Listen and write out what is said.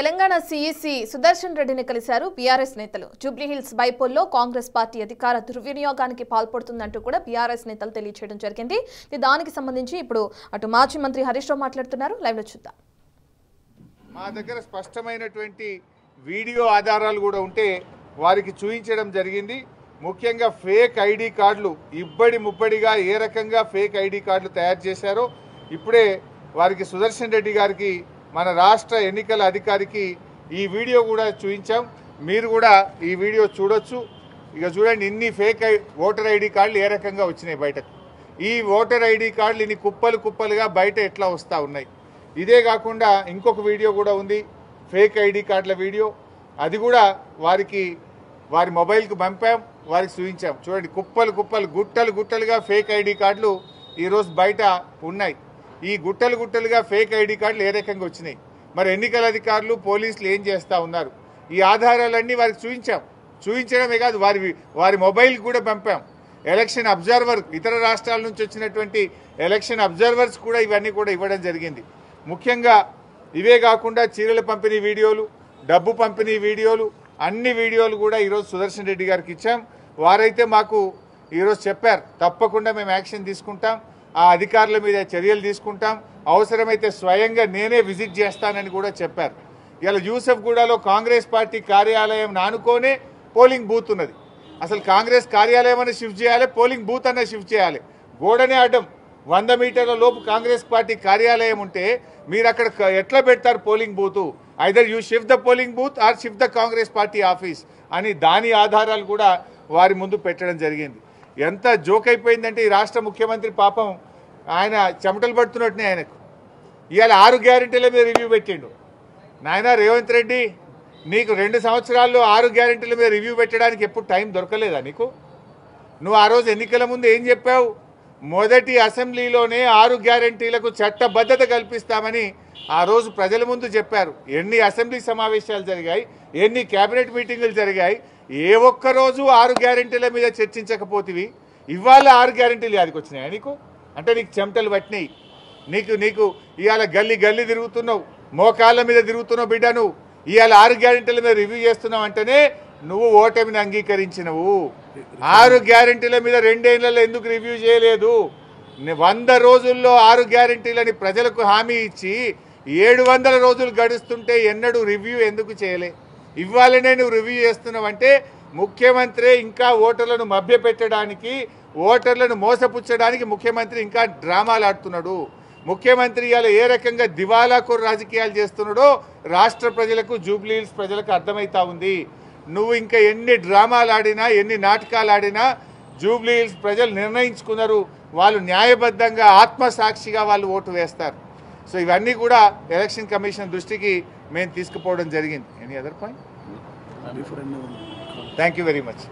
Telangana CEC Sudarshan రెడ్డిని కలిశారు BRS నేతలు. జూబ్లీహిల్స్ బైపోల్లో కాంగ్రెస్ పార్టీ అధికార దుర్వినియోగానికి పాల్పడుతుందంటూ కూడా బీఆర్ఎస్ నేతలు తెలియజేయడం జరిగింది. దానికి సంబంధించి ఇప్పుడు అటు మాజీ మంత్రి హరీష్ రావు మాట్లాడుతున్నారు. లైవ్ లో చూద్దాం. మా దగ్గర స్పష్టమైనటువంటి వీడియో ఆధారాలు కూడా ఉంటే వారికి చూపించడం జరిగింది. ముఖ్యంగా ఫేక్ ఐడి కార్డులు ఇబ్బడి ముబ్బడిగా ఏ రకంగా ఫేక్ ఐడి కార్డులు తయారు చేశారో ఇప్పుడే వారికి సుదర్శన్ రెడ్డి గారికి మన రాష్ట్ర ఎన్నికల అధికారికి ఈ వీడియో కూడా చూపించాం. మీరు కూడా ఈ వీడియో చూడొచ్చు. ఇక చూడండి, ఇన్ని ఫేక్ ఓటర్ ఐడి కార్డులు ఏ రకంగా వచ్చినాయి బయటకు. ఈ ఓటర్ ఐడి కార్డులు ఇన్ని కుప్పలు కుప్పలుగా బయట ఎట్లా వస్తూ ఉన్నాయి. ఇదే కాకుండా ఇంకొక వీడియో కూడా ఉంది, ఫేక్ ఐడి కార్డుల వీడియో. అది కూడా వారి మొబైల్కి పంపాం, వారికి చూపించాం. చూడండి, కుప్పలు కుప్పలు గుట్టలు గుట్టలుగా ఫేక్ ఐడి కార్డులు ఈరోజు బయట ఉన్నాయి. ఈ గుట్టలు గుట్టలుగా ఫేక్ ఐడి కార్డులు ఏ రకంగా వచ్చినాయి, మరి ఎన్నికల అధికారులు పోలీసులు ఏం చేస్తూ ఉన్నారు, ఈ ఆధారాలన్నీ వారికి చూపించడమే కాదు వారి మొబైల్కి కూడా పంపాం. ఎలక్షన్ అబ్జర్వర్, ఇతర రాష్ట్రాల నుంచి వచ్చినటువంటి ఎలక్షన్ అబ్జర్వర్స్ కూడా ఇవన్నీ కూడా ఇవ్వడం జరిగింది. ముఖ్యంగా ఇవే కాకుండా చీరల పంపిణీ వీడియోలు, డబ్బు పంపిణీ వీడియోలు, అన్ని వీడియోలు కూడా ఈరోజు సుదర్శన్ రెడ్డి గారికి ఇచ్చాం. వారైతే మాకు ఈరోజు చెప్పారు, తప్పకుండా మేము యాక్షన్ తీసుకుంటాం, ఆ అధికారుల మీద చర్యలు తీసుకుంటాం, అవసరమైతే స్వయంగా నేనే విజిట్ చేస్తానని కూడా చెప్పారు. ఇలా యూసఫ్గూడలో కాంగ్రెస్ పార్టీ కార్యాలయం నానుకోనే పోలింగ్ బూత్ ఉన్నది. అసలు కాంగ్రెస్ కార్యాలయం అన్న షిఫ్ట్ చేయాలి, పోలింగ్ బూత్ అన్న షిఫ్ట్ చేయాలి. గోడనే అడ్డం 100 మీటర్ల లోపు కాంగ్రెస్ పార్టీ కార్యాలయం ఉంటే మీరు అక్కడ ఎట్లా పెడతారు polling booth? Either you shift the polling booth are shift the Congress party office అని దాని ఆధారాలు కూడా వారి ముందు పెట్టడం జరిగింది. ఎంత జోక్ అయిపోయిందంటే ఈ రాష్ట్ర ముఖ్యమంత్రి పాపం ఆయన చెమటలు పడుతున్నట్టునే. ఆయనకు ఇవాళ 6 గ్యారెంటీల మీద రివ్యూ పెట్టిండు. నాయన రేవంత్ రెడ్డి, నీకు 2 సంవత్సరాల్లో 6 గ్యారెంటీల మీద రివ్యూ పెట్టడానికి ఎప్పుడు టైం దొరకలేదా నీకు? నువ్వు ఆ రోజు ఎన్నికల ముందు ఏం చెప్పావు? మొదటి అసెంబ్లీలోనే 6 గ్యారెంటీలకు చట్టబద్ధత కల్పిస్తామని ఆ రోజు ప్రజల ముందు చెప్పారు. ఎన్ని అసెంబ్లీ సమావేశాలు జరిగాయి, ఎన్ని కేబినెట్ మీటింగులు జరిగాయి, ఏ ఒక్క రోజు 6 గ్యారెంటీల మీద చర్చించకపోతివి. ఇవాళ 6 గ్యారెంటీలు యాదికి వచ్చినాయా నీకు? అంటే నీకు చెమటలు పట్టినాయి. నీకు ఇవాళ గల్లీ గల్లీ తిరుగుతున్నావు, మోకాళ్ళ మీద తిరుగుతున్నావు బిడ్డ. నువ్వు ఇవాళ 6 గ్యారెంటీల మీద రివ్యూ చేస్తున్నావు అంటేనే నువ్వు ఓటమిని అంగీకరించినవు. 6 గ్యారెంటీల మీద 2 ఏళ్లలో ఎందుకు రివ్యూ చేయలేదు? 100 రోజుల్లో 6 గ్యారెంటీలని ప్రజలకు హామీ ఇచ్చి 700 రోజులు గడుస్తుంటే ఎన్నడూ రివ్యూ ఎందుకు చేయలే? ఇవ్వాలనే నువ్వు రివ్యూ చేస్తున్నావంటే ముఖ్యమంత్రి ఇంకా ఓటర్లను మభ్యపెట్టడానికి, ఓటర్లను మోసపుచ్చడానికి ముఖ్యమంత్రి ఇంకా డ్రామాలు ఆడుతున్నాడు. ముఖ్యమంత్రి ఇవాళ ఏ రకంగా దివాలాకోరు రాజకీయాలు చేస్తున్నాడో రాష్ట్ర ప్రజలకు, జూబ్లీహిల్స్ ప్రజలకు అర్థమవుతా ఉంది. నువ్వు ఇంకా ఎన్ని డ్రామాలు ఆడినా, ఎన్ని నాటకాలు ఆడినా జూబ్లీహిల్స్ ప్రజలు నిర్ణయించుకున్నారు, వాళ్ళు న్యాయబద్ధంగా ఆత్మసాక్షిగా వాళ్ళు ఓటు వేస్తారు. సో ఇవన్నీ కూడా ఎలక్షన్ కమిషన్ దృష్టికి మేము తీసుకుపోవడం జరిగింది. Any other point? Thank you very much.